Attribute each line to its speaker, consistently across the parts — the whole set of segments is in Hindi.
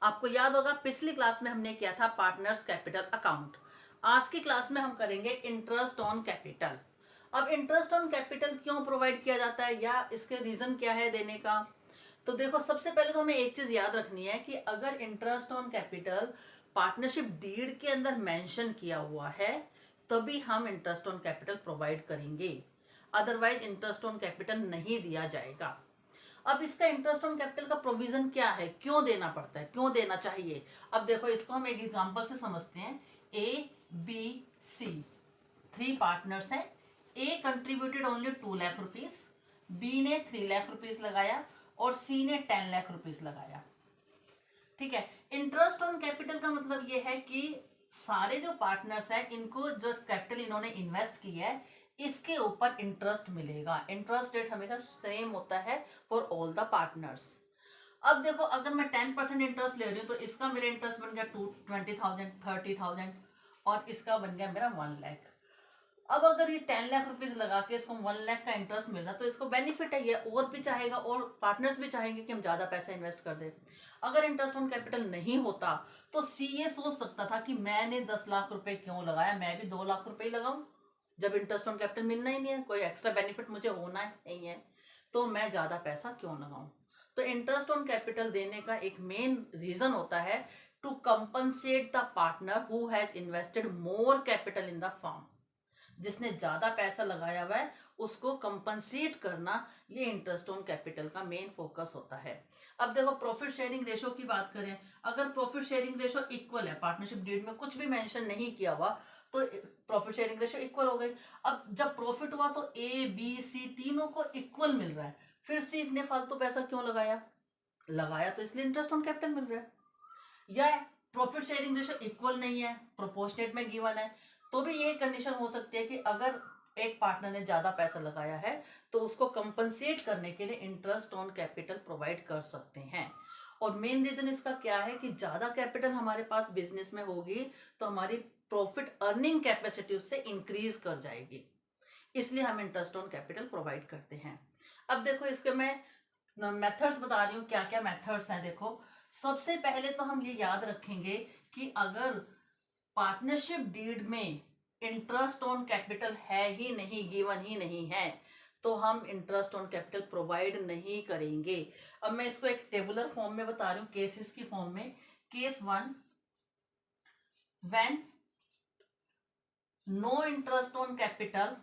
Speaker 1: आपको याद होगा पिछली क्लास में हमने किया था पार्टनर्स कैपिटल अकाउंट। आज की क्लास में हम करेंगे इंटरेस्ट ऑन कैपिटल। अब इंटरेस्ट ऑन कैपिटल क्यों प्रोवाइड किया जाता है या इसके रीजन क्या है देने का। तो देखो, सबसे पहले तो हमें एक चीज याद रखनी है कि अगर interest on capital partnership deed के अंदर मेंशन किया हुआ है तभी हम इंटरेस्ट ऑन कैपिटल प्रोवाइड करेंगे, अदरवाइज इंटरेस्ट ऑन कैपिटल नहीं दिया जाएगा। अब इसका इंटरेस्ट ऑन कैपिटल का प्रोविजन क्या है, क्यों देना पड़ता है, क्यों देना चाहिए। अब देखो, इसको हम एक एग्जांपल से समझते हैं। ए बी सी 3 पार्टनर्स हैं। A contributed only 2 lakh rupees, B ने 3 लाख रुपीज लगाया और सी ने 10 लाख रुपीज लगाया। ठीक है। इंटरेस्ट ऑन कैपिटल का मतलब ये है कि सारे जो पार्टनर्स हैं इनको जो कैपिटल इन्होंने इन्वेस्ट की है इसके ऊपर इंटरेस्ट मिलेगा। इंटरेस्ट रेट हमेशा सेम होता है फॉर ऑल द पार्टनर्स। अब देखो, अगर मैं 10% इंटरेस्ट ले रही हूँ तो इसका मेरा इंटरेस्ट बन गया 20,000 30,000 और इसका बन गया मेरा 1 लाख। अब अगर ये 10 लाख रुपीज लगा के इसको 1 लाख का इंटरेस्ट मिल रहा तो इसको बेनिफिट है, ये और भी चाहेगा और पार्टनर्स भी चाहेंगे कि हम ज्यादा पैसा इन्वेस्ट कर दें। अगर इंटरेस्ट ऑन कैपिटल नहीं होता तो सी ये सोच सकता था कि मैंने 10 लाख रुपए क्यों लगाया, मैं भी 2 लाख रुपए ही लगाऊं। जब इंटरेस्ट ऑन कैपिटल मिलना ही नहीं है, कोई एक्स्ट्रा बेनिफिट मुझे होना नहीं है, तो मैं ज्यादा पैसा क्यों लगाऊं। तो इंटरेस्ट ऑन कैपिटल देने का एक मेन रीजन होता है to compensate the partner who has invested more capital in the firm. जिसने ज्यादा पैसा लगाया हुआ है उसको कंपनसेट करना, ये इंटरेस्ट ऑन कैपिटल का मेन फोकस होता है। अब देखो, प्रॉफिट शेयरिंग रेशो की बात करें, अगर प्रॉफिट शेयरिंग रेशो इक्वल है, पार्टनरशिप डीड में कुछ भी मेंशन नहीं किया हुआ तो प्रॉफिट शेयरिंग रेशो इक्वल हो गई। अब जब प्रॉफिट हुआ तो ए बी सी तीनों को इक्वल मिल रहा है, फिर सी ने फालतू पैसा क्यों लगाया, लगाया तो इसलिए इंटरेस्ट ऑन कैपिटल मिल रहा है। या प्रॉफिट शेयरिंग रेशो इक्वल नहीं है, प्रोपोर्शनेट में गिवन है, तो भी ये कंडीशन हो सकती है कि अगर एक पार्टनर ने ज्यादा पैसा लगाया है तो उसको कंपनसेट करने के लिए इंटरेस्ट ऑन कैपिटल प्रोवाइड कर सकते हैं। और मेन रीजन इसका क्या है कि ज्यादा कैपिटल हमारे पास बिजनेस में होगी तो हमारी प्रॉफिट अर्निंग कैपेसिटी उससे इंक्रीज कर जाएगी, इसलिए हम इंटरेस्ट ऑन कैपिटल प्रोवाइड करते हैं। अब देखो, इसके मैं मेथड्स बता रही हूँ, क्या क्या मेथड्स हैं। देखो, सबसे पहले तो हम ये याद रखेंगे कि अगर पार्टनरशिप डीड में इंटरेस्ट ऑन कैपिटल है ही नहीं, गिवन ही नहीं है, तो हम इंटरेस्ट ऑन कैपिटल प्रोवाइड नहीं करेंगे। अब मैं इसको एक टेबुलर फॉर्म में बता रही हूँ, केसेस की फॉर्म में। Case 1, when no interest on capital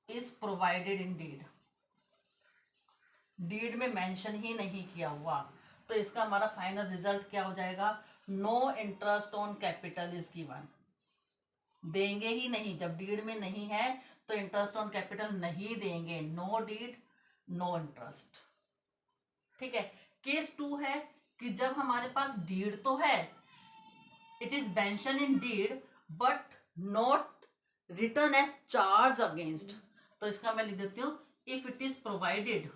Speaker 1: is provided in deed, deed में मेंशन ही नहीं किया हुआ, तो इसका हमारा फाइनल रिजल्ट क्या हो जाएगा, no interest on capital is given. देंगे ही नहीं, जब डीड में नहीं है तो इंटरेस्ट ऑन कैपिटल नहीं देंगे, नो डीड नो इंटरेस्ट। ठीक है। केस 2 है कि जब हमारे पास डीड तो है, it is mention in deed but not return as charge against, तो इसका मैं लिख देती हूं, if it is provided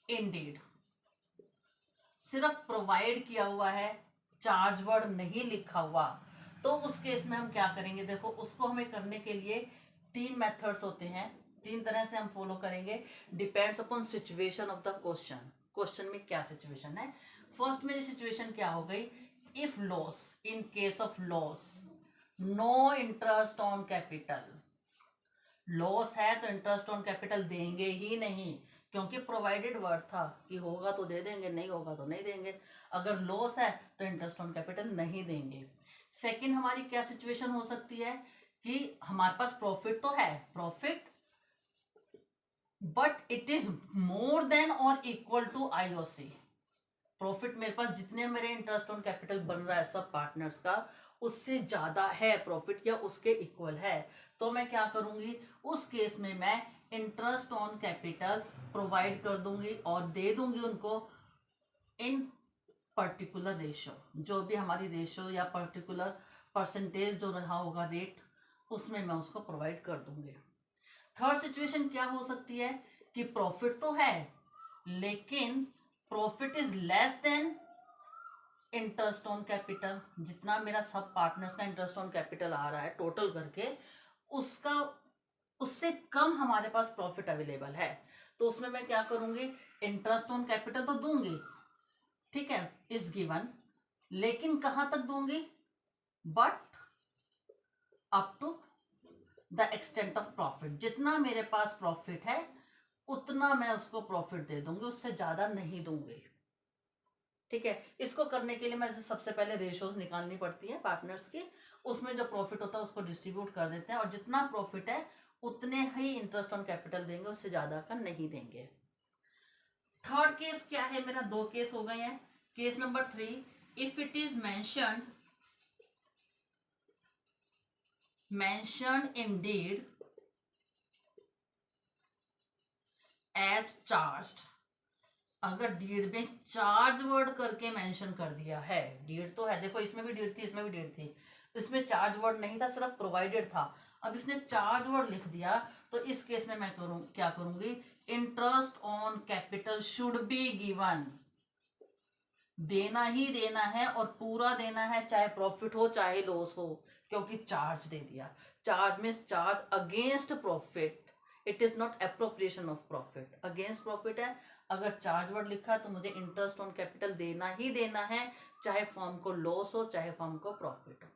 Speaker 1: in deed, सिर्फ प्रोवाइड किया हुआ है, चार्ज वर्ड नहीं लिखा हुआ, तो उस केस में हम क्या करेंगे। देखो, उसको हमें करने के लिए 3 मेथड्स होते हैं, 3 तरह से हम फॉलो करेंगे, depends upon situation of the question, question में क्या सिचुएशन है। फर्स्ट मेरी सिचुएशन क्या हो गई, if loss, in case of loss no interest on capital, loss है तो इंटरेस्ट ऑन कैपिटल देंगे ही नहीं, क्योंकि प्रोवाइडेड वर्ड था कि होगा तो दे देंगे, नहीं होगा तो नहीं देंगे। अगर लॉस है तो इंटरेस्ट ऑन कैपिटल नहीं देंगे। सेकंड हमारी क्या सिचुएशन हो सकती है कि हमारे पास प्रॉफिट तो है, profit but it is more than और इक्वल टू आईओसी, प्रॉफिट मेरे पास जितने मेरे इंटरेस्ट ऑन कैपिटल बन रहा है सब पार्टनर्स का उससे ज्यादा है प्रॉफिट या उसके इक्वल है, तो मैं क्या करूंगी, उस केस में मैं इंटरेस्ट ऑन कैपिटल प्रोवाइड कर दूंगी और दे दूंगी उनको इन पर्टिकुलर रेशो, जो भी हमारी रेशो या पर्टिकुलर परसेंटेज जो रहा होगा रेट, उसमें मैं उसको प्रोवाइड कर दूंगी। थर्ड सिचुएशन क्या हो सकती है कि प्रॉफिट तो है लेकिन profit is less than interest on capital, जितना मेरा सब पार्टनर्स का इंटरेस्ट ऑन कैपिटल आ रहा है टोटल करके उसका उससे कम हमारे पास प्रॉफिट अवेलेबल है, तो उसमें मैं क्या करूंगी, इंटरेस्ट ऑन कैपिटल तो दूंगी, ठीक है, इज गिवन, लेकिन कहां तक दूंगी, but up to the extent of profit, जितना मेरे पास प्रॉफिट है उतना मैं उसको प्रॉफिट दे दूंगी, उससे ज्यादा नहीं दूंगी, ठीक है। इसको करने के लिए मैं सबसे पहले रेशियोज निकालनी पड़ती है पार्टनर्स की, उसमें जो प्रॉफिट होता है उसको डिस्ट्रीब्यूट कर देते हैं और जितना प्रॉफिट है उतने ही इंटरेस्ट ऑन कैपिटल देंगे, उससे ज्यादा का नहीं देंगे। थर्ड केस क्या है मेरा, दो केस हो गए हैं। Case number 3, if it is mentioned in deed as charged, अगर डीड में चार्ज वर्ड करके मेंशन कर दिया है, डीड तो है, देखो इसमें भी डीड थी, इसमें भी डीड थी, इसमें चार्ज वर्ड नहीं था, सिर्फ प्रोवाइडेड था, अब इसने चार्ज वर्ड लिख दिया, तो इस केस में मैं क्या करूंगी, interest on capital should be given, देना ही देना है और पूरा देना है, चाहे प्रॉफिट हो चाहे लॉस हो, क्योंकि चार्ज दे दिया। चार्ज में charge against profit, it is not appropriation of profit, against profit है। अगर चार्ज वर्ड लिखा तो मुझे इंटरेस्ट ऑन कैपिटल देना ही देना है, चाहे फर्म को लॉस हो चाहे फर्म को प्रॉफिट हो।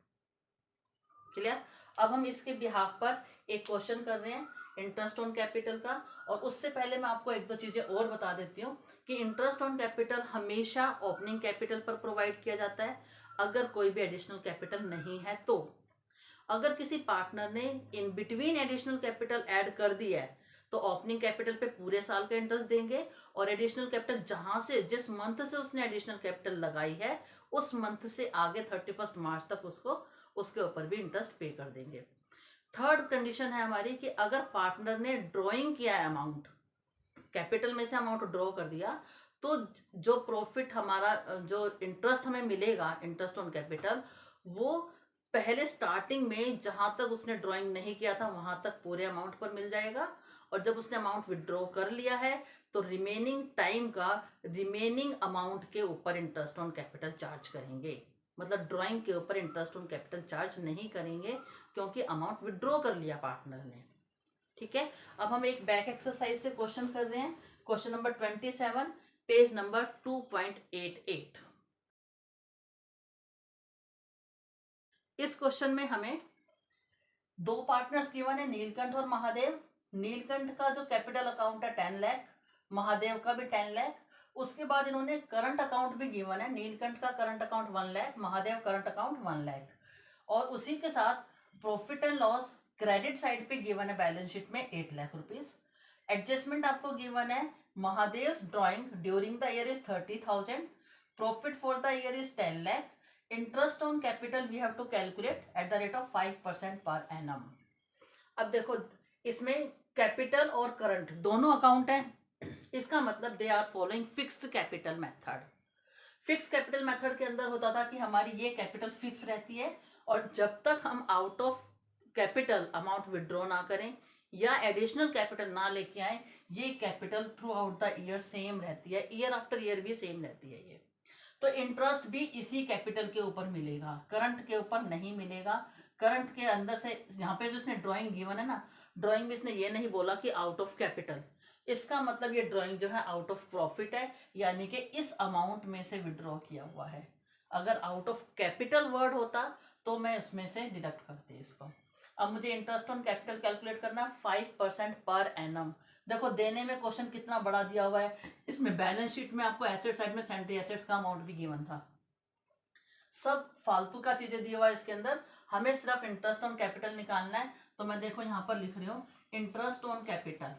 Speaker 1: क्लियर। अब हम इसके बिहाफ पर एक क्वेश्चन कर रहे हैं इंटरेस्ट ऑन कैपिटल का, और उससे पहले मैं आपको एक दो चीजें और बता देती हूँ कि इंटरेस्ट ऑन कैपिटल हमेशा ओपनिंग कैपिटल पर प्रोवाइड किया जाता है, अगर कोई भी एडिशनल कैपिटल नहीं है तो। अगर किसी पार्टनर ने in between additional capital add कर दिया है तो ओपनिंग कैपिटल पे पूरे साल का इंटरेस्ट देंगे, और एडिशनल कैपिटल जहां से, जिस मंथ से उसने एडिशनल कैपिटल लगाई है उस मंथ से आगे 31 मार्च तक उसको उसके ऊपर भी इंटरेस्ट पे कर देंगे। थर्ड कंडीशन है हमारी कि अगर पार्टनर ने ड्रॉइंग किया है अमाउंट, कैपिटल में से अमाउंट ड्रॉ कर दिया, तो जो प्रॉफिट हमारा, जो इंटरेस्ट हमें मिलेगा इंटरेस्ट ऑन कैपिटल, वो पहले स्टार्टिंग में जहां तक उसने ड्राइंग नहीं किया था वहां तक पूरे अमाउंट पर मिल जाएगा, और जब उसने अमाउंट विड्रॉ कर लिया है तो रिमेनिंग टाइम का रिमेनिंग अमाउंट के ऊपर इंटरेस्ट ऑन कैपिटल चार्ज करेंगे, मतलब ड्राइंग के ऊपर इंटरेस्ट ऑन कैपिटल चार्ज नहीं करेंगे क्योंकि अमाउंट विड्रॉ कर लिया पार्टनर ने, ठीक है। अब हम एक बैक एक्सरसाइज से क्वेश्चन कर रहे हैं, क्वेश्चन नंबर 27, पेज नंबर 2.88। इस क्वेश्चन में हमें दो पार्टनर्स गिवन है, नीलकंठ और महादेव। नीलकंठ का जो कैपिटल अकाउंट है 10 लाख, महादेव का भी 10 लाख। उसके बाद इन्होंने करंट अकाउंट भी गिवन है, नीलकंठ का current account 1 lakh, Mahadev current account 1 lakh, और उसी के साथ profit and loss credit side पे गिवन है बैलेंस शीट में 8 लाख रुपीज। एडजस्टमेंट आपको गिवन है, Mahadev drawing during the year is 30,000, profit for the year is 10 lakh, interest on capital we have to calculate at the rate of 5% per annum. अब देखो इसमें कैपिटल और करंट दोनों अकाउंट है, इसका मतलब they are following fixed capital method. Fix capital method के अंदर होता था कि हमारी ये कैपिटल फिक्स रहती है, और जब तक हम out of capital amount withdraw ना करें या एडिशनल कैपिटल ना लेके आए, ये capital through out the year same रहती है, ईयर आफ्टर ईयर भी सेम रहती है ये। तो इंटरेस्ट भी इसी कैपिटल के ऊपर मिलेगा, करंट के ऊपर नहीं मिलेगा। करंट के अंदर से यहाँ पे जो इसने ड्राइंग गिवन है ना, ड्राइंग में इसने ये नहीं बोला कि आउट ऑफ कैपिटल, इसका मतलब ये ड्राइंग जो है आउट ऑफ प्रॉफिट है, यानी कि इस अमाउंट में से विड्रॉ किया हुआ है। अगर आउट ऑफ कैपिटल वर्ड होता तो मैं उसमें से डिडक्ट करती इसको। अब मुझे इंटरेस्ट ऑन कैपिटल कैलकुलेट करना है 5% पर एनम। देखो देने में क्वेश्चन कितना बड़ा दिया हुआ है, इसमें बैलेंस शीट में आपको एसेट साइड में सेंट्री एसेट्स का अमाउंट भी गिवन था, सब फालतू का चीजें दिया हुआ है इसके अंदर, हमें सिर्फ इंटरेस्ट ऑन कैपिटल निकालना है। तो मैं देखो यहां पर लिख रही हूँ इंटरेस्ट ऑन कैपिटल।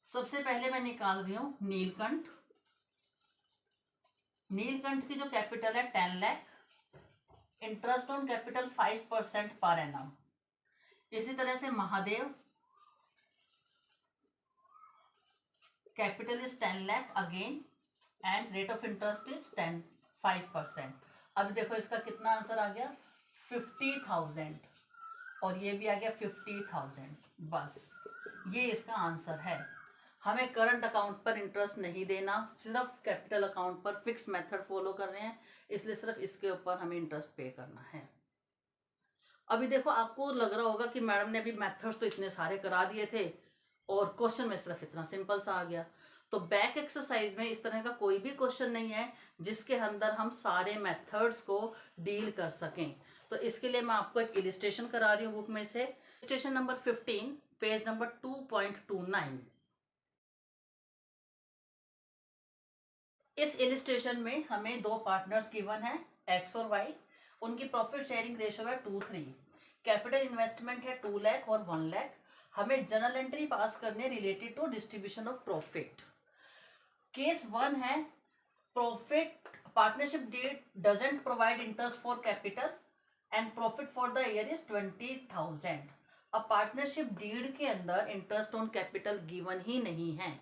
Speaker 1: सबसे पहले मैं निकाल रही हूं नीलकंठ, नीलकंठ की जो कैपिटल है 10 lakh, interest on capital 5% per annum. इसी तरह से Mahadev capital is 10 lakh again, and rate of interest is 5%। अब देखो इसका कितना आंसर आ गया 50,000, और ये भी आ गया 50,000। बस ये इसका आंसर है। हमें करंट अकाउंट पर इंटरेस्ट नहीं देना, सिर्फ कैपिटल अकाउंट पर फिक्स मेथड फॉलो कर रहे हैं, इसलिए सिर्फ इसके ऊपर हमें इंटरेस्ट पे करना है। अभी देखो आपको लग रहा होगा कि मैडम ने अभी मेथड्स तो इतने सारे करा दिए थे और क्वेश्चन में सिर्फ इतना सिंपल सा आ गया। तो बैक एक्सरसाइज में इस तरह का कोई भी क्वेश्चन नहीं है जिसके अंदर हम सारे मेथड्स को डील कर सकें। तो इसके लिए मैं आपको एक इलिस्ट्रेशन करा रही हूँ बुक में से, इलिस्ट्रेशन नंबर 15 पेज नंबर 2.29। इस इलिस्ट्रेशन में हमें दो पार्टनर्स गिवन है एक्स और वाई, उनकी प्रॉफिट शेयरिंग रेशियो है 2:3, कैपिटल इन्वेस्टमेंट है 2 लाख और 1 लाख। हमें जर्नल एंट्री पास करने related to distribution of profit. Case 1 है profit partnership deed doesn't provide interest for capital and profit for the year is 20,000। अब पार्टनरशिप डीड के अंदर इंटरेस्ट ऑन कैपिटल गिवन ही नहीं है।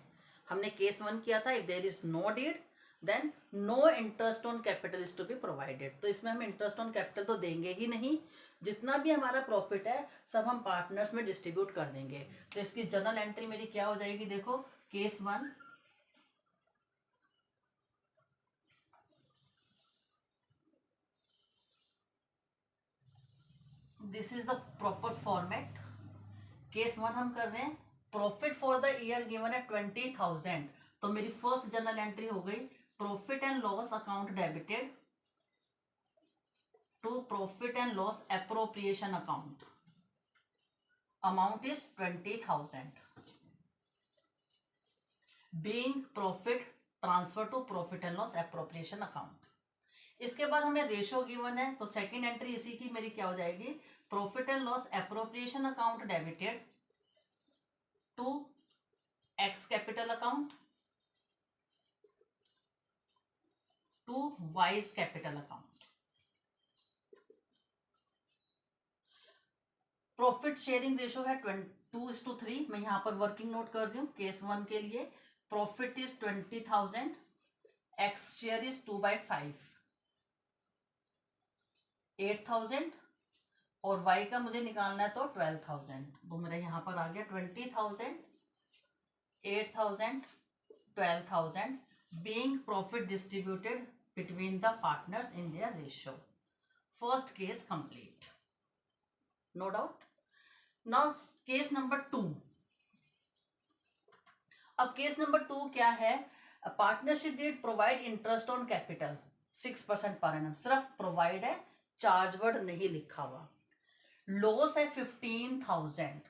Speaker 1: हमने केस 1 किया था, if there is no deed then no interest on capital is to be provided. तो इसमें हम इंटरेस्ट ऑन कैपिटल तो देंगे ही नहीं, जितना भी हमारा प्रॉफिट है सब हम पार्टनर्स में डिस्ट्रीब्यूट कर देंगे। तो इसकी जर्नल एंट्री मेरी क्या हो जाएगी, देखो case 1 this is the proper format. Case 1 हम कर रहे हैं, profit for the year given है 20,000। तो मेरी फर्स्ट जर्नल एंट्री हो गई profit and loss account debited to profit and loss appropriation account, amount is 20,000 being profit transfer to profit and loss appropriation account. इसके बाद हमें रेशो गिवन है, तो सेकंड एंट्री इसी की मेरी क्या हो जाएगी, profit and loss appropriation account debited to X capital account to Y's capital account. Profit sharing ratio है 2:3। मैं यहाँ पर वर्किंग नोट कर रही हूँ केस 1 के लिए। Profit is 20,000, x share is 2/5 8,000 और वाई का मुझे निकालना है तो 12,000। वो मेरा यहाँ पर आ गया 20,000 8,000 12,000 being profit distributed between the partners in their ratio. First case complete. No doubt. Now case number 2. अब केस नंबर 2 क्या है, partnership deed provide interest on capital 6% per annum, सिर्फ प्रोवाइड है, चार्ज वर्ड नहीं लिखा हुआ। लॉस है 15,000।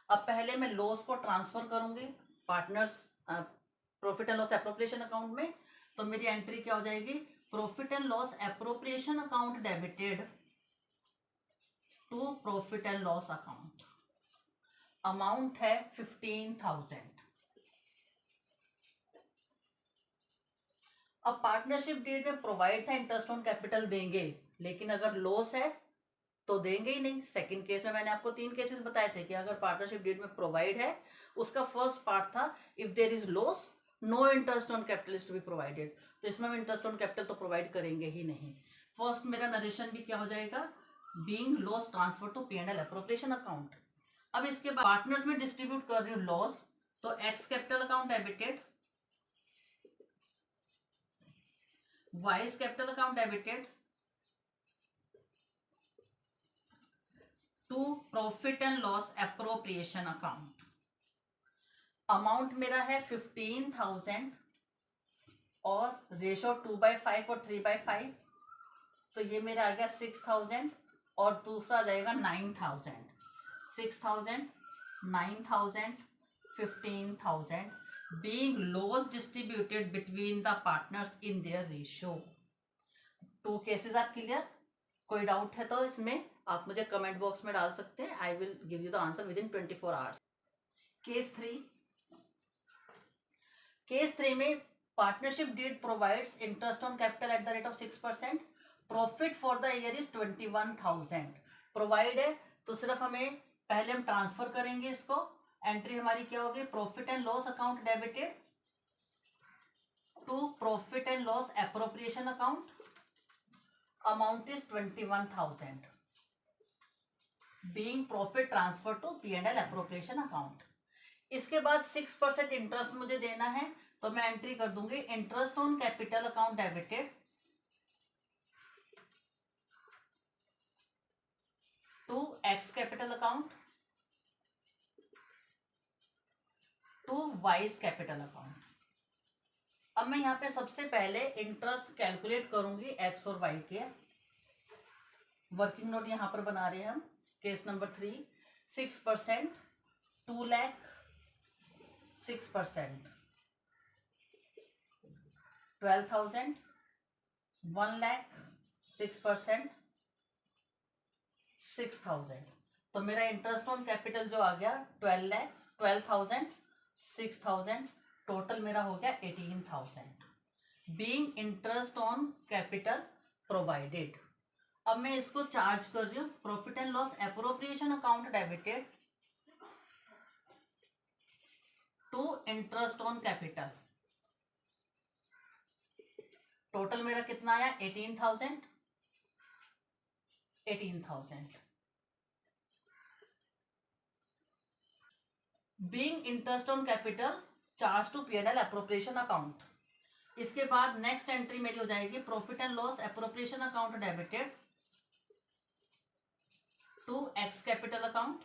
Speaker 1: अब पहले मैं लॉस को ट्रांसफर करूंगी partners profit and loss appropriation account में। तो मेरी एंट्री क्या हो जाएगी, profit and loss appropriation account debited to profit and loss account, amount है 15,000। अब पार्टनरशिप डीड में प्रोवाइड था इंटरेस्ट ऑन कैपिटल देंगे, लेकिन अगर लॉस है तो देंगे ही नहीं। सेकंड केस में मैंने आपको 3 केसेस बताए थे कि अगर पार्टनरशिप डीड में प्रोवाइड है, उसका फर्स्ट पार्ट था if there is loss no interest on capital is to be provided. तो इसमें हम इंटरेस्ट ऑन कैपिटल तो प्रोवाइड करेंगे ही नहीं। फर्स्ट मेरा नरेशन भी क्या हो जाएगा, being loss transfer to P&L appropriation account. अब इसके बाद पार्टनर्स में डिस्ट्रीब्यूट कर रही हूँ लॉस, तो X capital account debited, Y's capital account debited to profit and loss appropriation account. Amount मेरा है 15,000 और रेशो 2/5 और 3/5, तो ये मेरा आ गया 6,000 और दूसरा आ जाएगा 9,000। 6,000 9,000 15,000 being loss distributed between the partners in their ratio. 2 cases are clear. कोई डाउट है तो इसमें आप मुझे कमेंट बॉक्स में डाल सकते हैं, I will give you the answer within 24 hours. Case 3 में partnership deed provides interest on capital at the rate of 6%, profit for the year is 21,000। Provide है तो सिर्फ हमें पहले हम ट्रांसफर करेंगे इसको। एंट्री हमारी क्या होगी, profit and loss account debited to profit and loss appropriation account, amount is 21,000 being profit transfer to P&L appropriation account. इसके बाद 6% इंटरेस्ट मुझे देना है, तो मैं एंट्री कर दूंगी interest on capital account debited to X capital account, Y's capital account. अब मैं यहाँ पे सबसे पहले इंटरेस्ट कैलकुलेट करूंगी एक्स और वाई के। वर्किंग नोट यहाँ पर बना रहे हैं हम। Case number 3, 6%, 2 lakh, 6%, 12,000, 1 lakh, 6%, 6,000। तो मेरा इंटरेस्ट ऑन कैपिटल जो आ गया 12 लाख, 12,000, 6,000, टोटल मेरा हो गया 18,000 being interest on capital provided. अब मैं इसको चार्ज कर रही हूँ profit and loss appropriation account debited to interest on capital. Total मेरा कितना आया 18,000, 18,000 being interest on capital charge to P&L appropriation account. इसके बाद नेक्स्ट एंट्री मेरी हो जाएगी profit and loss appropriation account debited to X capital account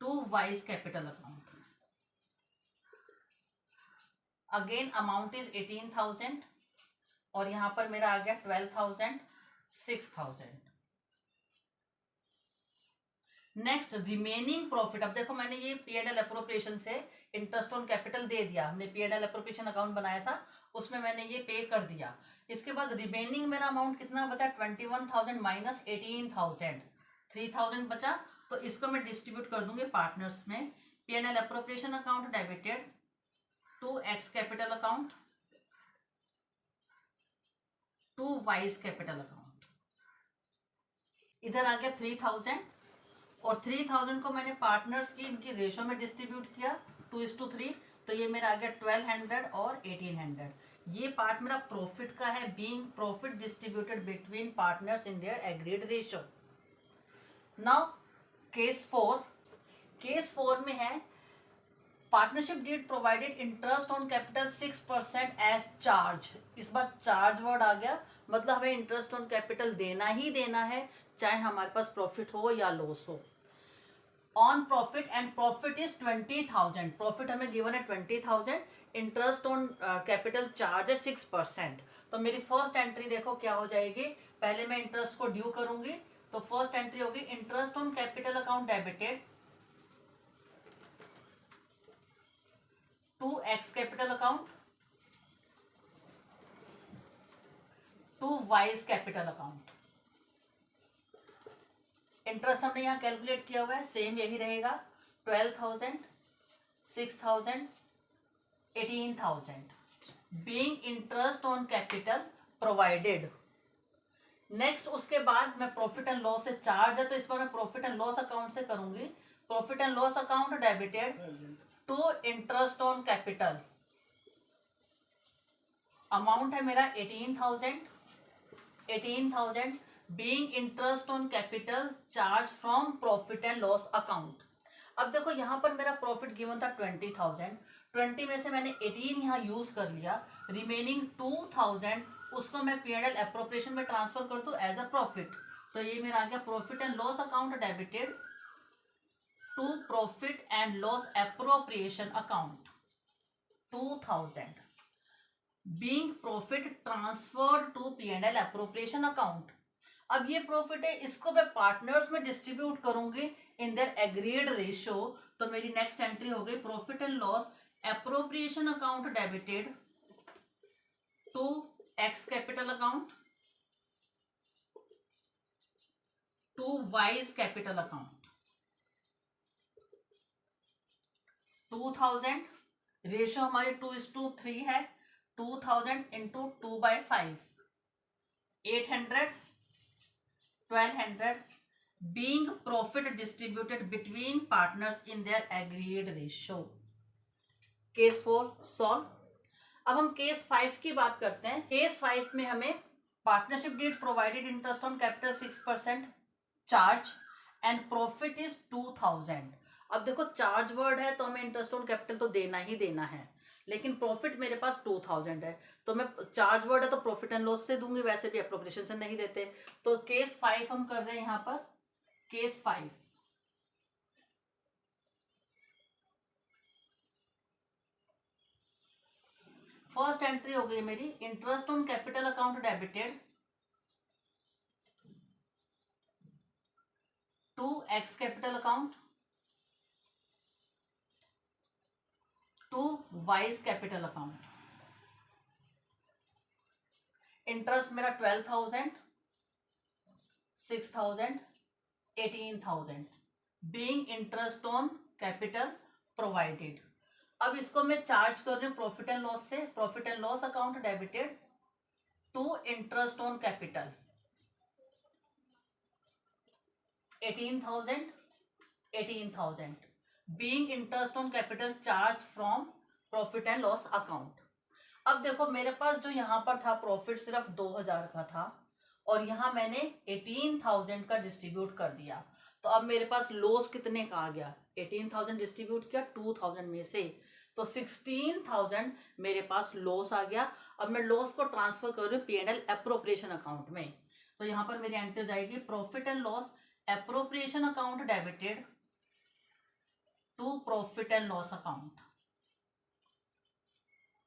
Speaker 1: to Y's capital account. Again amount is 18,000 और यहां पर मेरा आ गया 12,000, 6,000। Next remaining profit. अब देखो मैंने ये P&L एप्रोप्रिएशन से इंटरेस्ट ऑन कैपिटल दे दिया, हमने P&L एप्रोप्रिएशन अकाउंट बनाया था उसमें मैंने ये पे कर दिया। इसके बाद रिमेनिंग मेरा अमाउंट कितना बचा 21,000 माइनस 18,000, 3,000 बचा। तो इसको मैं डिस्ट्रीब्यूट कर दूंगी पार्टनर्स में। P&L appropriation account debited to X capital account to Y's capital account. इधर आ गया 3,000 और 3,000 को मैंने पार्टनर्स की इनकी रेशो में डिस्ट्रीब्यूट किया 2:3। तो ये मेरा आ गया 1,200 और 1,800। ये पार्ट मेरा प्रॉफिट का है being profit distributed between partners in their agreed ratio. Now case 4। Case 4 में है partnership deed provided interest on capital 6% as charge. इस बार चार्ज वर्ड आ गया, मतलब हमें इंटरेस्ट ऑन कैपिटल देना ही देना है चाहे हमारे पास प्रॉफिट हो या लॉस हो। On profit and profit is 20,000। Profit हमें गिवन है 20,000, इंटरेस्ट ऑन कैपिटल चार्ज है 6%। तो मेरी फर्स्ट एंट्री देखो क्या हो जाएगी। पहले मैं इंटरेस्ट को ड्यू करूंगी तो फर्स्ट एंट्री होगी interest on capital account debited to X capital account to Y's capital account. Interest हमने यहाँ कैलकुलेट किया हुआ है, सेम यही रहेगा 12,000, 6,000, 18,000 being interest on capital provided. Next उसके बाद मैं प्रॉफिट एंड लॉस से चार्ज है तो इस बार मैं प्रॉफिट एंड लॉस अकाउंट से करूंगी। Profit and loss account debited to interest on capital. Amount है मेरा 18,000, 18,000 being interest on capital charge from profit and loss account. अब देखो यहाँ पर मेरा प्रॉफिट गिवन था 20,000, 20 में से मैंने 18 यहाँ यूज कर लिया। रिमेनिंग 2,000 उसको मैं P&L एप्रोप्रिएशन में ट्रांसफर कर दूं एज अ प्रॉफिट। तो ये मेरा आ गया profit and loss account debited to profit and loss appropriation account 2,000 being profit transfer to P&L appropriation account. अब ये प्रॉफिट है, इसको मैं पार्टनर्स में डिस्ट्रीब्यूट करूंगी इन देयर एग्रीड रेशो। तो मेरी नेक्स्ट एंट्री हो गई profit and loss appropriation account debited to X capital account to Y's capital account. 2,000 ratio हमारी 2:3 है, 2,000 into 2/5, 800, 1,200 being profit distributed between partners in their agreed ratio। Case 4 solve. अब हम केस 5 की बात करते हैं। केस 5 में हमें partnership deed provided interest on capital 6% charge and profit is 2,000। अब देखो चार्ज वर्ड है तो हमें इंटरेस्ट ऑन कैपिटल तो देना ही देना है, लेकिन प्रॉफिट मेरे पास 2,000 है तो मैं चार्ज वर्ड है तो प्रॉफिट एंड लॉस से दूंगी, वैसे भी एप्रोप्रिएशन से नहीं देते। तो केस 5 हम कर रहे हैं यहाँ पर। केस 5 फर्स्ट एंट्री हो गई मेरी interest on capital account debited to X capital account to Y's capital account. Interest मेरा 12,000, 6,000, 18,000 being interest on capital provided. अब इसको मैं चार्ज कर रही हूँ प्रॉफिट एंड लॉस से। Profit and loss account debited to interest on capital 18,000, 18,000 being interest on capital charge from profit and loss account. अब देखो मेरे पास जो यहाँ पर था प्रॉफिट सिर्फ 2,000 का था और यहाँ मैंने 18,000 का डिस्ट्रीब्यूट कर दिया, तो अब मेरे पास लॉस कितने का आ गया? 18,000 डिस्ट्रीब्यूट किया 2,000 में से, तो 16,000 मेरे पास लॉस आ गया। अब मैं लॉस को ट्रांसफर कर रही हूँ P&L एप्रोप्रिएशन अकाउंट में, तो यहाँ पर मेरी एंट्री जाएगी profit and loss appropriation account debited to profit and loss account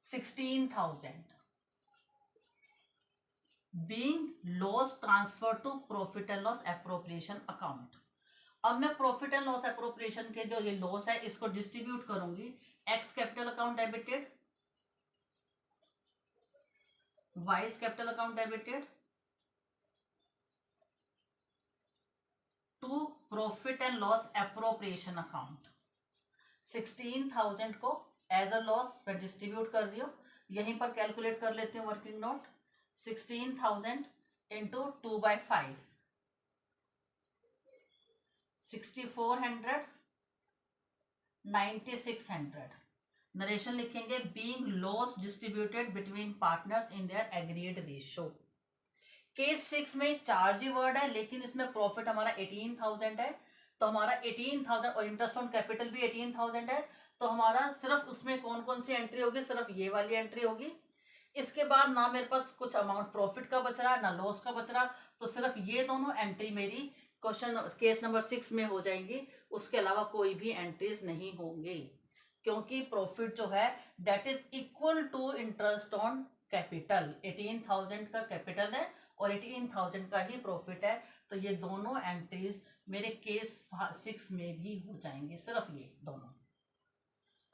Speaker 1: 16,000 being loss transfer to profit and loss appropriation account। अब मैं प्रॉफिट एंड लॉस एप्रोप्रिएशन के जो ये लॉस है इसको डिस्ट्रीब्यूट करूंगी X capital account debited, Y's capital account debited to profit and loss appropriation account. 16,000 को एज अ लॉस मैं डिस्ट्रीब्यूट कर रही हूँ, यहीं पर कैलकुलेट कर लेती हूँ वर्किंग नोट। 16,000 इंटू 2/5 6,400 9,600। नरेशन लिखेंगे being loss distributed between partners in their agreed ratio. Case 6 में चार्ज ही वर्ड है लेकिन इसमें प्रॉफिट हमारा 18,000 है, तो हमारा 18,000 और इंटरेस्ट ऑन कैपिटल भी 18,000 है, तो हमारा सिर्फ उसमें कौन कौन सी एंट्री होगी? सिर्फ ये वाली एंट्री होगी। इसके बाद ना मेरे पास कुछ अमाउंट प्रॉफिट का बच रहा ना लॉस का बच रहा, तो सिर्फ ये दोनों एंट्री मेरी क्वेश्चन केस नंबर 6 में हो जाएंगी, उसके अलावा कोई भी एंट्रीज नहीं होंगी, क्योंकि प्रॉफिट जो है that is equal to interest on capital. 18,000 का कैपिटल है और 18,000 का ही प्रॉफिट है, तो ये दोनों एंट्रीज मेरे केस 6 में भी हो जाएंगे, सिर्फ ये दोनों।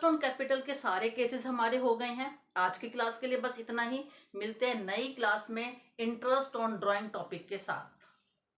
Speaker 1: ऑन कैपिटल के सारे केसेस हमारे हो गए हैं। आज की क्लास के लिए बस इतना ही, मिलते हैं नई क्लास में इंटरेस्ट ऑन ड्राइंग टॉपिक के साथ।